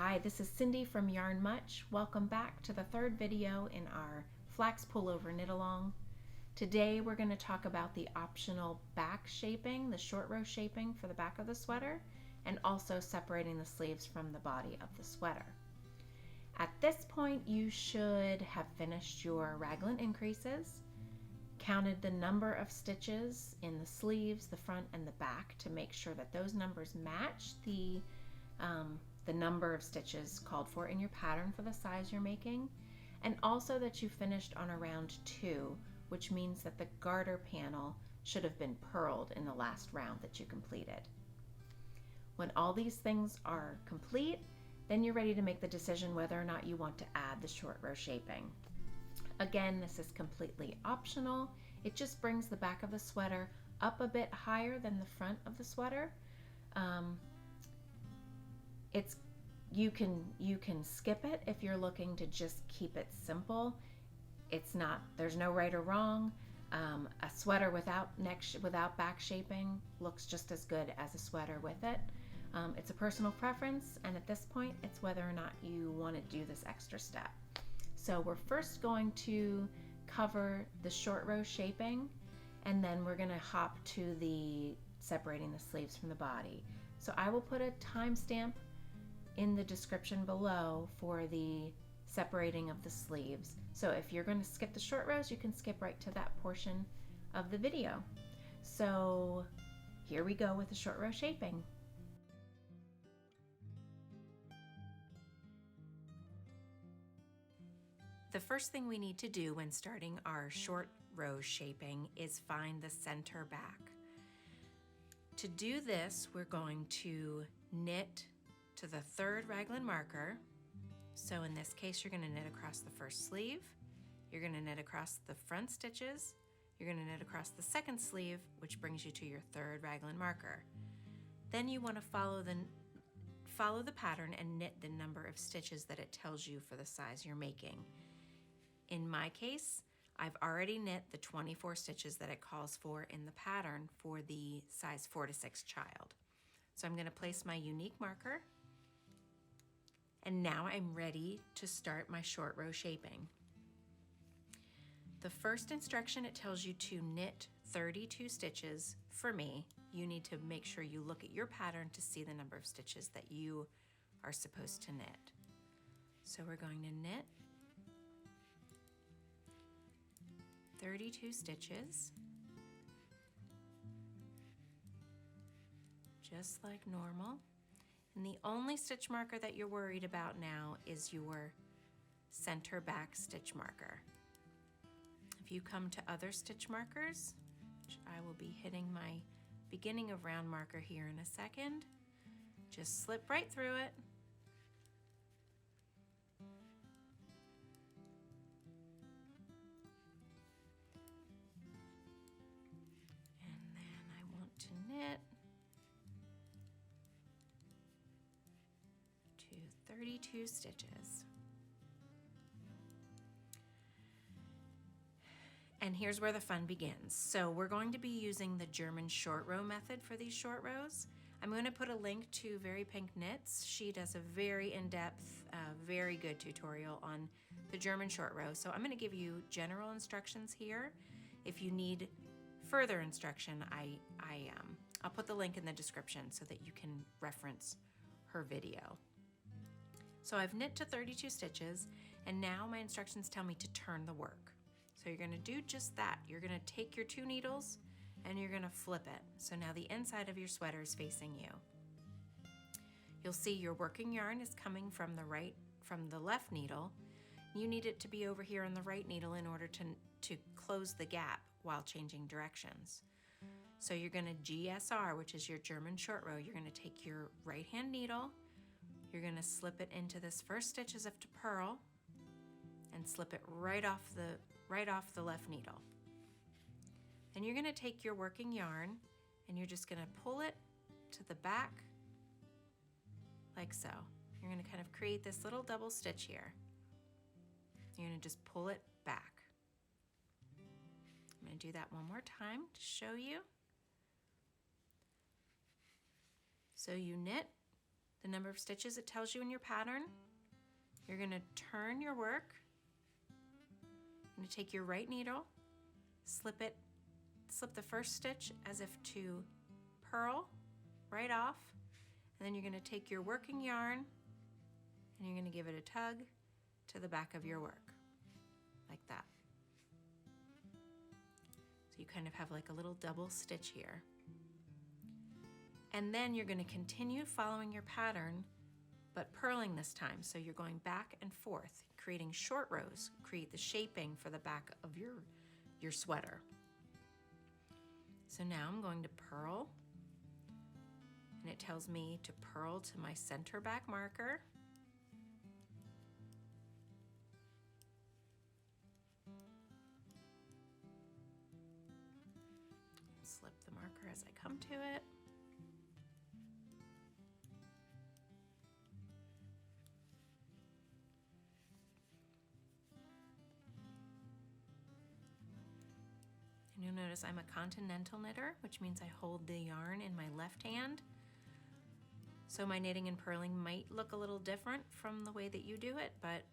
Hi, this is Cindy from Yarn Much. Welcome back to the third video in our flax pullover knit along. Today we're going to talk about the optional back shaping, the short row shaping for the back of the sweater, and also separating the sleeves from the body of the sweater. At this point you should have finished your raglan increases, counted the number of stitches in the sleeves, the front and the back to make sure that those numbers match the number of stitches called for in your pattern for the size you're making, and also that you finished on around 2, which means that the garter panel should have been purled in the last round that you completed. When all these things are complete, then you're ready to make the decision whether or not you want to add the short row shaping. Again, this is completely optional. It just brings the back of the sweater up a bit higher than the front of the sweater. You can skip it if you're looking to just keep it simple. There's no right or wrong. A sweater without back shaping looks just as good as a sweater with it. It's a personal preference, and at this point it's whether or not you want to do this extra step. So we're first going to cover the short row shaping, and then we're going to hop to the separating the sleeves from the body. So I will put a timestamp in the description below for the separating of the sleeves. So if you're going to skip the short rows, you can skip right to that portion of the video. So here we go with the short row shaping. The first thing we need to do when starting our short row shaping is find the center back. To do this, we're going to knit to the third raglan marker. So in this case, you're going to knit across the first sleeve, you're going to knit across the front stitches, you're going to knit across the second sleeve, which brings you to your third raglan marker. Then you want to follow the pattern and knit the number of stitches that it tells you for the size you're making. In my case, I've already knit the 24 stitches that it calls for in the pattern for the size 4 to 6 child. So I'm going to place my unique marker, and now I'm ready to start my short row shaping. The first instruction, it tells you to knit 32 stitches. For me, you need to make sure you look at your pattern to see the number of stitches that you are supposed to knit. So we're going to knit 32 stitches, just like normal. And the only stitch marker that you're worried about now is your center back stitch marker. If you come to other stitch markers, which I will be hitting my beginning of round marker here in a second, just slip right through it. And then I want to knit to 32 stitches. And here's where the fun begins. So we're going to be using the German short row method for these short rows. I'm going to put a link to VeryPinkKnits. She does a very in-depth, very good tutorial on the German short row. So I'm going to give you general instructions here. If you need further instruction, I'll put the link in the description so that you can reference her video. So I've knit to 32 stitches, and now my instructions tell me to turn the work. So you're going to do just that. You're going to take your 2 needles and you're going to flip it. So now the inside of your sweater is facing you. You'll see your working yarn is coming from the left needle. You need it to be over here on the right needle in order to close the gap while changing directions. So you're going to GSR, which is your German short row. You're going to take your right hand needle, you're going to slip it into this first stitch as if to purl, and slip it right off the left needle. Then you're going to take your working yarn and you're just going to pull it to the back like so. You're going to kind of create this little double stitch here. You're going to just pull it back. I'm going to do that one more time to show you. So you knit the number of stitches it tells you in your pattern. You're going to turn your work. You're going to take your right needle, slip the first stitch as if to purl right off, and then you're going to take your working yarn and you're going to give it a tug to the back of your work, like that. So you kind of have like a little double stitch here. And then you're going to continue following your pattern, but purling this time. So you're going back and forth, creating short rows, create the shaping for the back of your sweater. So now I'm going to purl, and it tells me to purl to my center back marker. Slip the marker as I come to it. And you'll notice I'm a continental knitter, which means I hold the yarn in my left hand. So my knitting and purling might look a little different from the way that you do it, but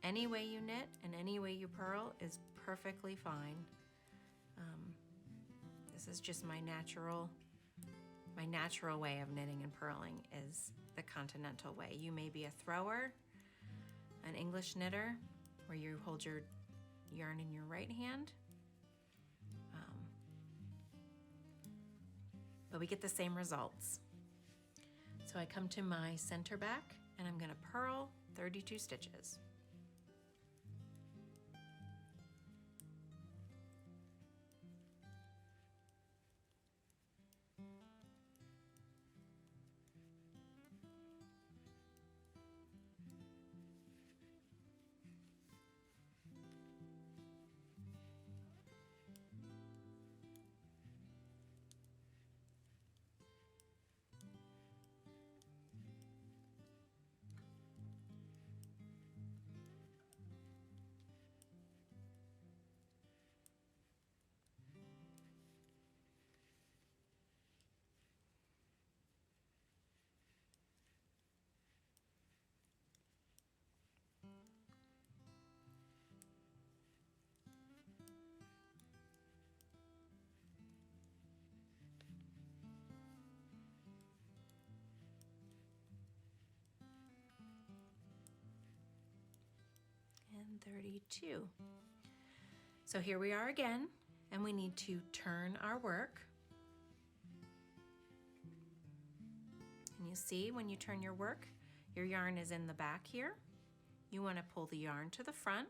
any way you knit and any way you purl is perfectly fine. This is just my natural way of knitting and purling is the continental way. You may be a thrower, an English knitter, where you hold your yarn in your right hand. But we get the same results. So I come to my center back and I'm going to purl 32 stitches. And 32. So here we are again, and we need to turn our work. And you see when you turn your work, your yarn is in the back here. You want to pull the yarn to the front.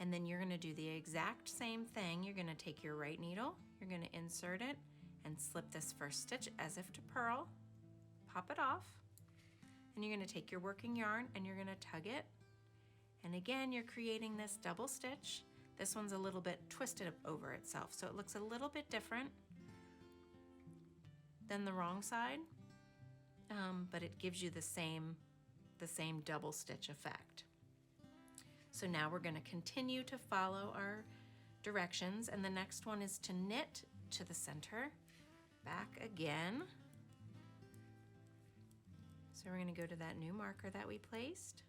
And then you're going to do the exact same thing. You're going to take your right needle, you're going to insert it and slip this first stitch as if to purl, pop it off, and you're going to take your working yarn and you're going to tug it. And again, you're creating this double stitch. This one's a little bit twisted over itself, so it looks a little bit different than the wrong side, but it gives you the same double stitch effect. So now we're going to continue to follow our directions, and the next one is to knit to the center, back again. So we're going to go to that new marker that we placed,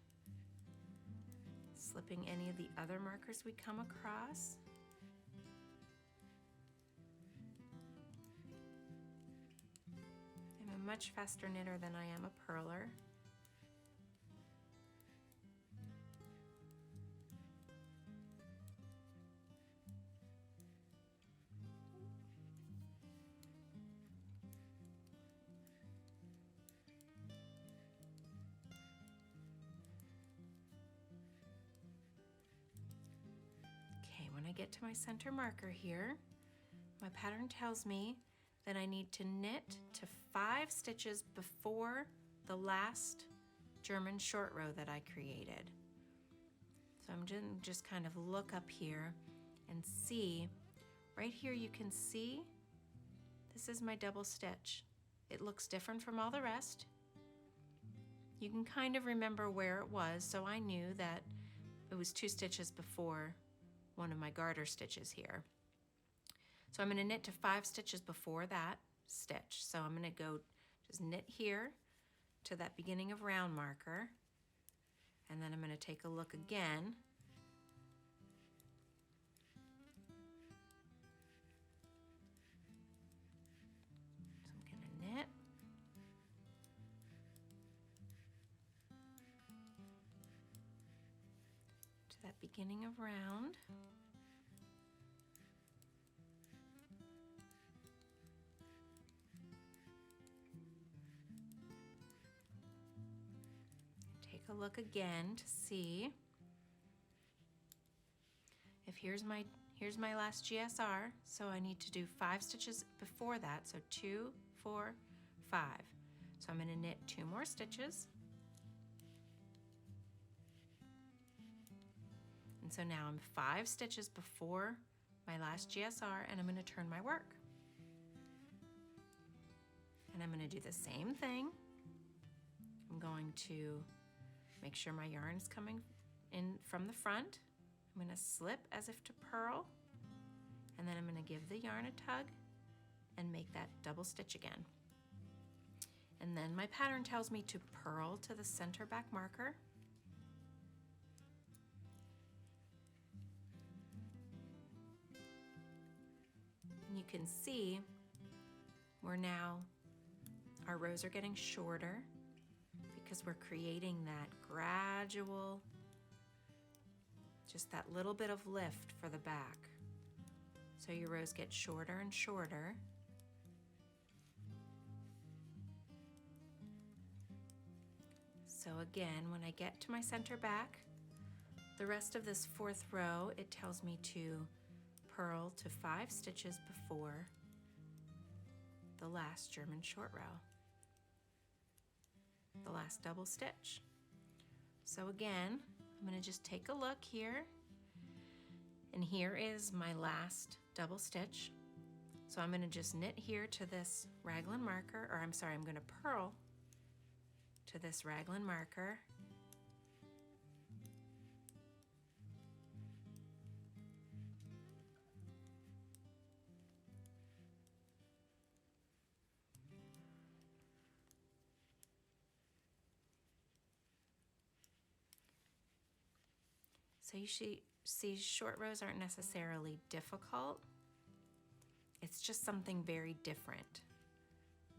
slipping any of the other markers we come across. I'm a much faster knitter than I am a purler. When I get to my center marker here, my pattern tells me that I need to knit to 5 stitches before the last German short row that I created. So I'm just kind of look up here and see, right here you can see this is my double stitch. It looks different from all the rest. You can kind of remember where it was, so I knew that it was 2 stitches before one of my garter stitches here. So I'm going to knit to 5 stitches before that stitch. So I'm going to go just knit here to that beginning of round marker, and then I'm going to take a look again. So I'm going to knit. To that beginning of round. Take a look again to see if here's my last GSR, so I need to do 5 stitches before that, so 2, 4, 5. So I'm going to knit 2 more stitches. And so now I'm 5 stitches before my last GSR, and I'm going to turn my work. And I'm going to do the same thing. I'm going to make sure my yarn is coming in from the front. I'm going to slip as if to purl, and then I'm going to give the yarn a tug and make that double stitch again. And then my pattern tells me to purl to the center back marker. And you can see our rows are getting shorter because we're creating that gradual, just that little bit of lift for the back. So your rows get shorter and shorter. So again, when I get to my center back, the rest of this 4th row, it tells me to purl to 5 stitches before the last German short row, the last double stitch. So again, I'm going to just take a look here, and here is my last double stitch. So I'm going to just knit here to this raglan marker, or I'm sorry, I'm going to purl to this raglan marker. So you see short rows aren't necessarily difficult. It's just something very different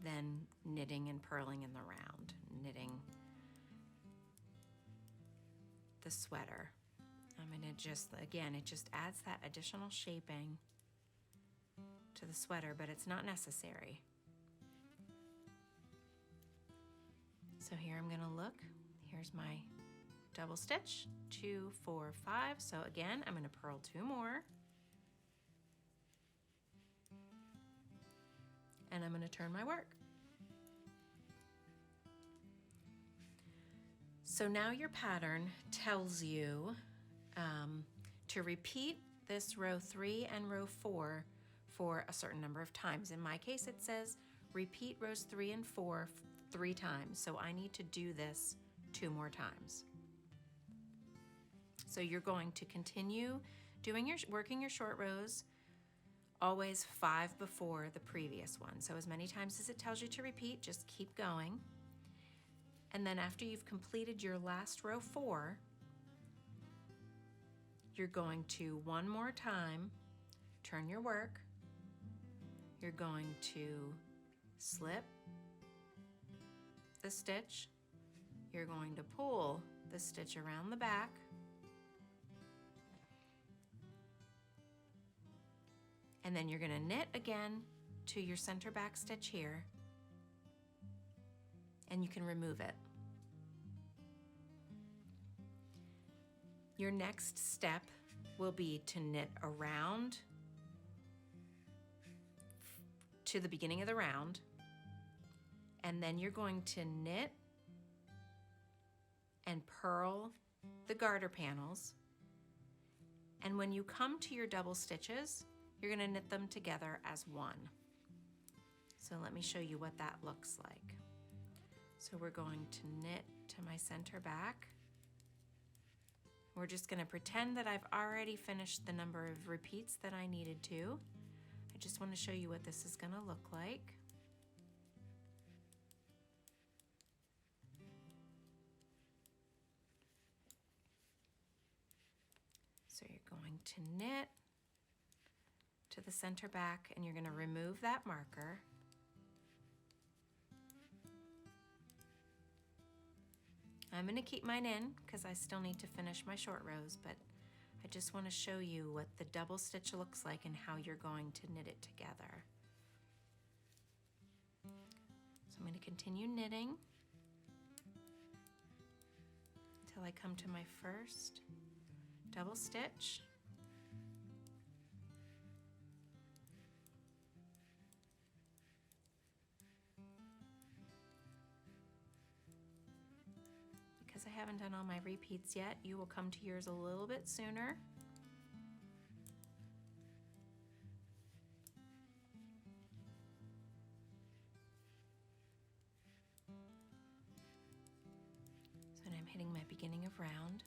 than knitting and purling in the round, knitting the sweater. I'm gonna just, again, it just adds that additional shaping to the sweater, but it's not necessary. So here I'm gonna look, here's my double stitch, 2, 4, 5. So again, I'm gonna purl 2 more. And I'm gonna turn my work. So now your pattern tells you to repeat this row 3 and row 4 for a certain number of times. In my case, it says repeat rows 3 and 4 3 times. So I need to do this 2 more times. So you're going to continue working your short rows, always 5 before the previous one. So as many times as it tells you to repeat, just keep going. And then after you've completed your last row 4, you're going to one more time turn your work. You're going to slip the stitch. You're going to pull the stitch around the back. And then you're going to knit again to your center back stitch here, and you can remove it. Your next step will be to knit around to the beginning of the round, and then you're going to knit and purl the garter panels, and when you come to your double stitches, you're going to knit them together as one. So let me show you what that looks like. So we're going to knit to my center back. We're just going to pretend that I've already finished the number of repeats that I needed to. I just want to show you what this is going to look like. So you're going to knit to the center back and you're going to remove that marker. I'm going to keep mine in because I still need to finish my short rows, but I just want to show you what the double stitch looks like and how you're going to knit it together. So I'm going to continue knitting until I come to my first double stitch. Because I haven't done all my repeats yet, you will come to yours a little bit sooner. So now I'm hitting my beginning of round.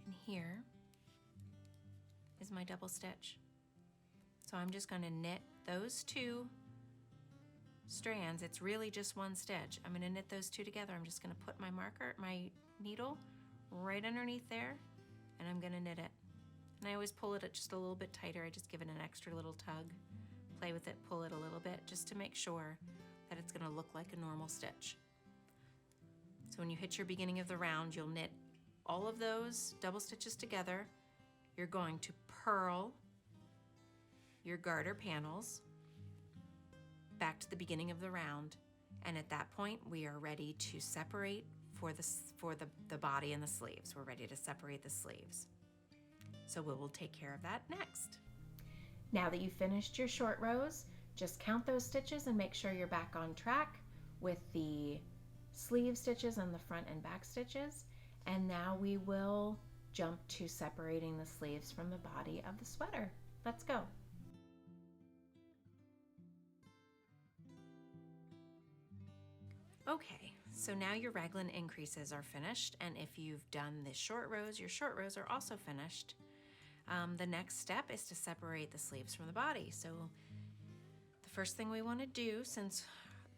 And here is my double stitch. So I'm just going to knit those two strands. It's really just one stitch. I'm going to knit those two together. I'm just going to put my marker, my needle right underneath there, and I'm going to knit it. And I always pull it just a little bit tighter. I just give it an extra little tug, play with it, pull it a little bit just to make sure that it's going to look like a normal stitch. So when you hit your beginning of the round, you'll knit all of those double stitches together. You're going to purl your garter panels back to the beginning of the round, and at that point we are ready to separate for the body and the sleeves. We're ready to separate the sleeves. So we will take care of that next. Now that you've finished your short rows, just count those stitches and make sure you're back on track with the sleeve stitches and the front and back stitches. And now we will jump to separating the sleeves from the body of the sweater. Let's go. Okay, so now your raglan increases are finished, and if you've done the short rows, your short rows are also finished. The next step is to separate the sleeves from the body. So the first thing we want to do, since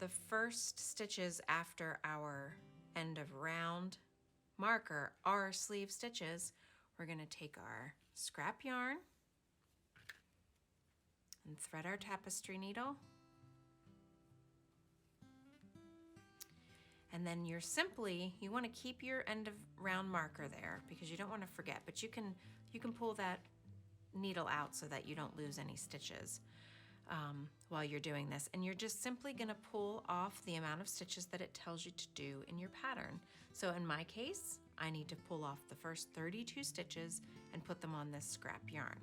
the first stitches after our end of round marker are sleeve stitches, we're going to take our scrap yarn and thread our tapestry needle. And then you want to keep your end of round marker there because you don't want to forget, but you can pull that needle out so that you don't lose any stitches while you're doing this. And you're just simply going to pull off the amount of stitches that it tells you to do in your pattern. So in my case, I need to pull off the first 32 stitches and put them on this scrap yarn.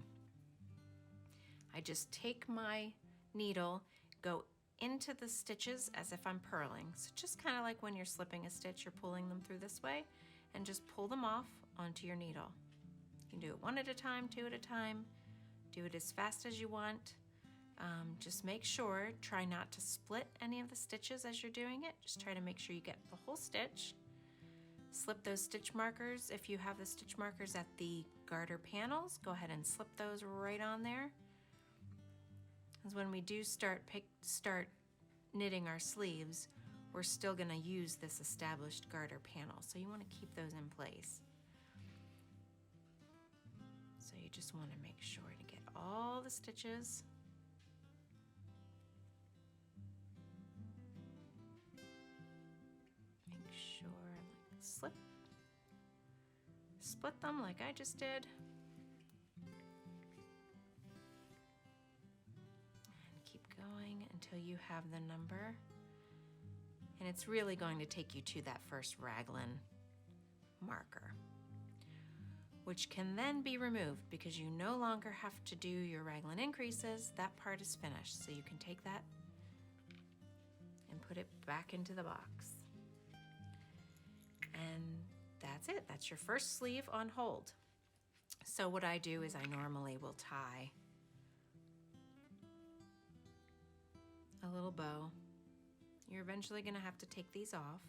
I just take my needle, go into the stitches as if I'm purling. So just kind of like when you're slipping a stitch, you're pulling them through this way, and just pull them off onto your needle. You can do it one at a time, two at a time, do it as fast as you want. Just make sure, try not to split any of the stitches as you're doing it. Just try to make sure you get the whole stitch. Slip those stitch markers. If you have the stitch markers at the garter panels, go ahead and slip those right on there. Because when we do start knitting our sleeves, we're still going to use this established garter panel. So you want to keep those in place. So you just want to make sure to get all the stitches. Make sure, split them like I just did. Until you have the number, and it's really going to take you to that first raglan marker, which can then be removed because you no longer have to do your raglan increases. That part is finished, so you can take that and put it back into the box. And that's it. That's your first sleeve on hold. So what I do is I normally will tie a little bow. You're eventually going to have to take these off.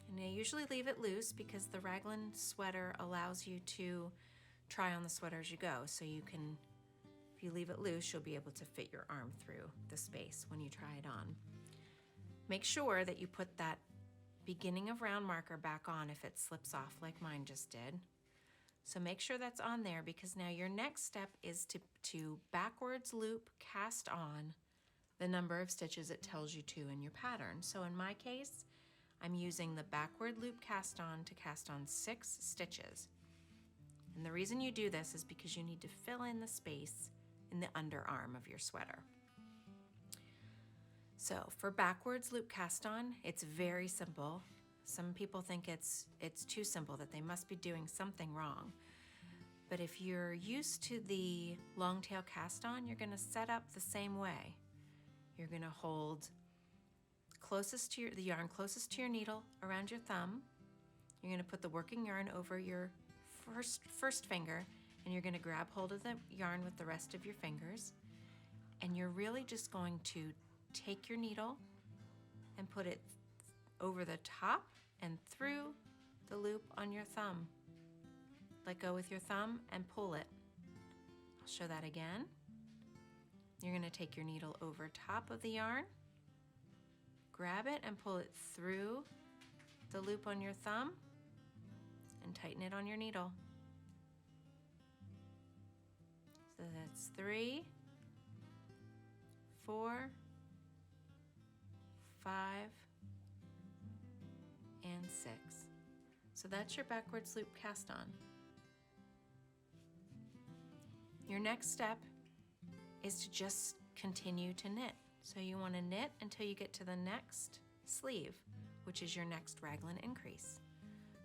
And I usually leave it loose because the raglan sweater allows you to try on the sweater as you go. So you can, if you leave it loose, you'll be able to fit your arm through the space when you try it on. Make sure that you put that beginning of round marker back on if it slips off like mine just did. So make sure that's on there, because now your next step is to backwards loop cast on the number of stitches it tells you to in your pattern. So in my case, I'm using the backward loop cast on to cast on 6 stitches. And the reason you do this is because you need to fill in the space in the underarm of your sweater. So for backwards loop cast on, it's very simple. Some people think it's too simple, that they must be doing something wrong. But if you're used to the long tail cast on, you're gonna set up the same way. You're gonna hold the yarn closest to your needle around your thumb. You're gonna put the working yarn over your first finger, and you're gonna grab hold of the yarn with the rest of your fingers. And you're really just going to take your needle and put it over the top and through the loop on your thumb. Let go with your thumb and pull it. I'll show that again. You're going to take your needle over top of the yarn, grab it and pull it through the loop on your thumb, and tighten it on your needle. So that's 3, 4, 5, and 6. So that's your backwards loop cast on. Your next step is to just continue to knit. So you want to knit until you get to the next sleeve, which is your next raglan increase.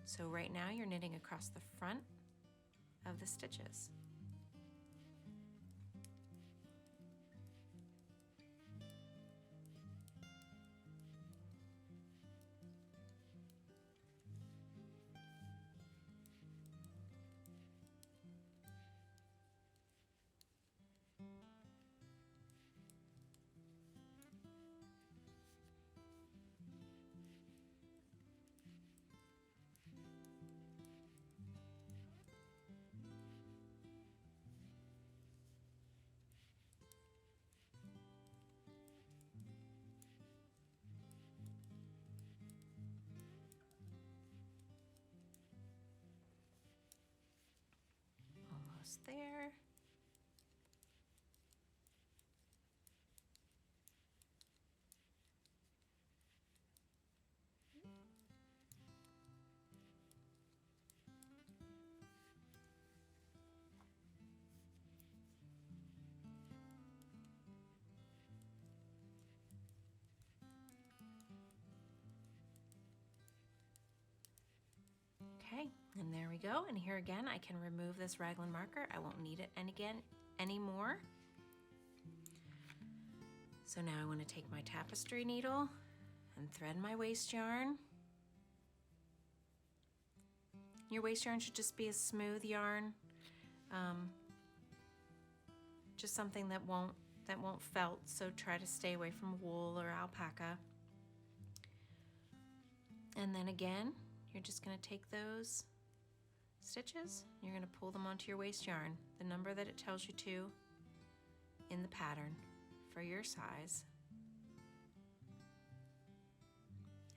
So right now you're knitting across the front of the stitches. Almost there. Okay, and there we go. And here again, I can remove this raglan marker. I won't need it anymore. So now I want to take my tapestry needle and thread my waste yarn. Your waste yarn should just be a smooth yarn, just something that won't felt. So try to stay away from wool or alpaca. And then again, you're just going to take those stitches, you're going to pull them onto your waste yarn, the number that it tells you to in the pattern for your size.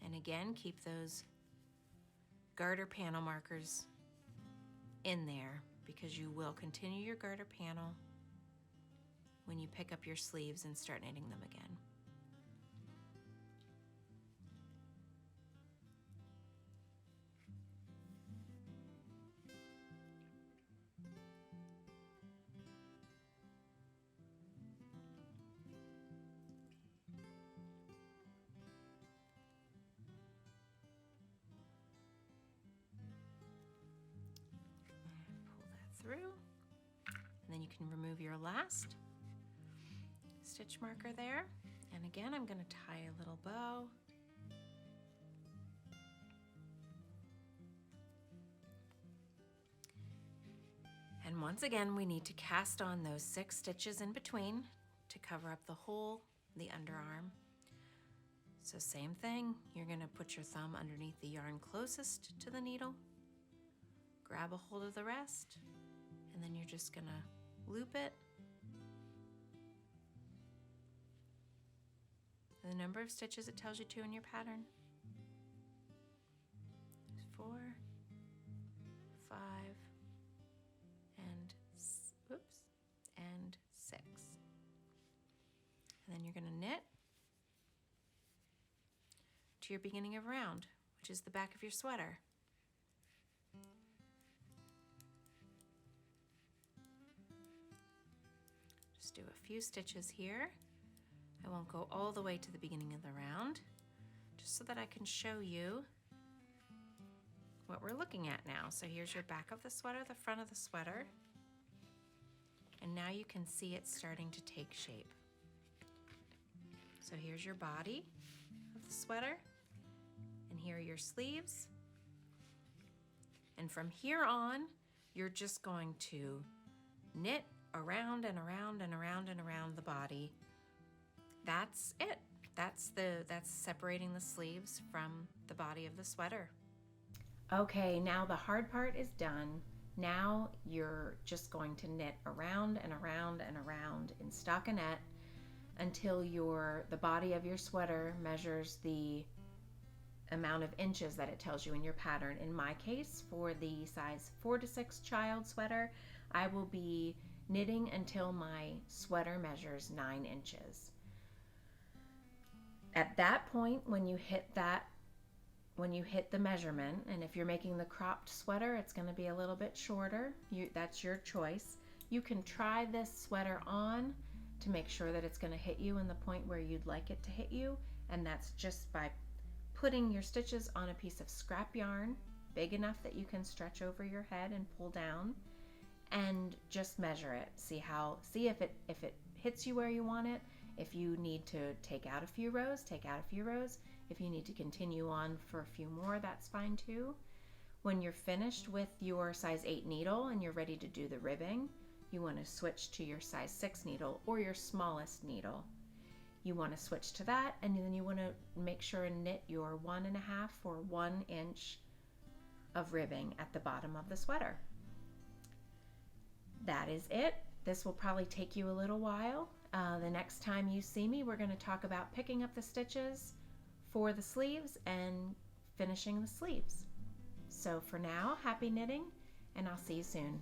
And again, keep those garter panel markers in there, because you will continue your garter panel when you pick up your sleeves and start knitting them again. Through, and then you can remove your last stitch marker there. And again, I'm going to tie a little bow. And once again, we need to cast on those 6 stitches in between to cover up the hole, the underarm. So same thing, you're going to put your thumb underneath the yarn closest to the needle, grab a hold of the rest, And then you're just gonna loop it. And the number of stitches it tells you to in your pattern. There's 4, 5, and 6. And then you're gonna knit to your beginning of round, which is the back of your sweater. Just do a few stitches here. I won't go all the way to the beginning of the round, just so that I can show you what we're looking at now. So here's your back of the sweater, the front of the sweater, and now you can see it starting to take shape. So here's your body of the sweater, and here are your sleeves. And from here on, you're just going to knit around and around and around and around the body. That's it. That's separating the sleeves from the body of the sweater. Okay, now the hard part is done. Now you're just going to knit around and around and around in stockinette until the body of your sweater measures the amount of inches that it tells you in your pattern. In my case, for the size 4 to 6 child sweater, I will be knitting until my sweater measures 9 inches. At that point, when you hit the measurement, and if you're making the cropped sweater, it's going to be a little bit shorter. That's your choice. You can try this sweater on to make sure that it's going to hit you in the point where you'd like it to hit you, and that's just by putting your stitches on a piece of scrap yarn big enough that you can stretch over your head and pull down, and just measure it. See if it hits you where you want it. If you need to take out a few rows, take out a few rows. If you need to continue on for a few more, that's fine too. When you're finished with your size 8 needle and you're ready to do the ribbing, you want to switch to your size 6 needle or your smallest needle. You want to switch to that, and then you want to make sure and knit your 1.5 or 1 inch of ribbing at the bottom of the sweater. That is it. This will probably take you a little while. The next time you see me, we're going to talk about picking up the stitches for the sleeves and finishing the sleeves. So for now, happy knitting, and I'll see you soon.